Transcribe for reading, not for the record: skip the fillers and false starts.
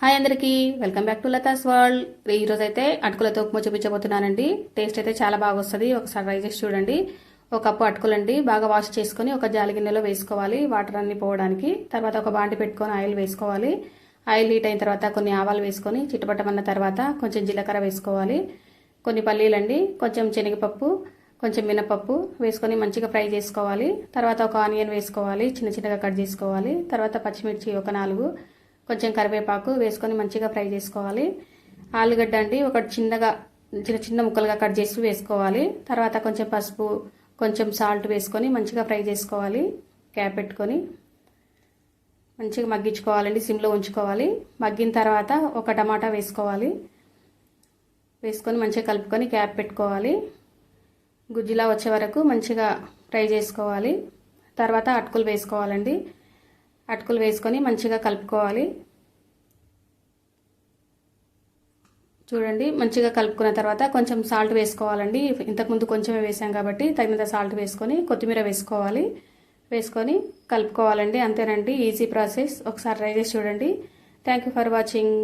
Hi అందరికీ, welcome back to Latha's world. ఈరోజు అయితే అటుకులతో ఉప్మా చూపించబోతున్నానండి. టేస్ట్ అయితే చాలా బాగా వస్తుంది. ఒకసారి ట్రై చేసి చూడండి. ఒక కప్పు అటుకులండి బాగా వాష్ చేసుకుని ఒక జాలి గిన్నెలో వేసుకోవాలి, వాటర్ అన్ని పోవడానికి. తర్వాత ఒక బాండి పెట్టుకొని ఆయిల్ వేసుకోవాలి. ఆయిల్ హీట్ అయిన తర్వాత కొన్ని ఆవాలు వేసుకొని చిటపటమన్న తర్వాత కొంచెం జీలకర్ర వేసుకోవాలి, కొన్ని పల్లీలండి, కొంచెం శనగపప్పు, కొంచెం మినపప్పు వేసుకొని మంచిగా ఫ్రై చేసుకోవాలి. తర్వాత ఒక ఆనియన్ వేసుకోవాలి, చిన్న చిన్నగా కట్ చేసుకోవాలి. తర్వాత పచ్చిమిర్చి ఒక 4, కొంచెం కరివేపాకు వేసుకొని మంచిగా ఫ్రై చేసుకోవాలి. ఆలుగడ్డ అండి ఒక చిన్న చిన్న ముక్కలుగా కట్ చేసి వేసుకోవాలి. తర్వాత కొంచెం పసుపు, కొంచెం సాల్ట్ వేసుకొని మంచిగా ఫ్రై చేసుకోవాలి. క్యాప్ పెట్టుకొని మంచిగా మగ్గించుకోవాలండి, సిమ్లో ఉంచుకోవాలి. మగ్గిన తర్వాత ఒక టమాటా వేసుకోవాలి. వేసుకొని మంచిగా కలుపుకొని క్యాప్ పెట్టుకోవాలి. గుజ్జులా వచ్చే వరకు మంచిగా ఫ్రై చేసుకోవాలి. తర్వాత అటుకులు వేసుకోవాలండి. అటుకులు వేసుకొని మంచిగా కలుపుకోవాలి. చూడండి, మంచిగా కలుపుకున్న తర్వాత కొంచెం సాల్ట్ వేసుకోవాలండి. ఇంతకుముందు కొంచెమే వేసాం కాబట్టి తగినంత సాల్ట్ వేసుకొని కొత్తిమీర వేసుకోవాలి. వేసుకొని కలుపుకోవాలండి. అంతేనండి, ఈజీ ప్రాసెస్. ఒకసారి ట్రై చేసి చూడండి. Thank you for watching.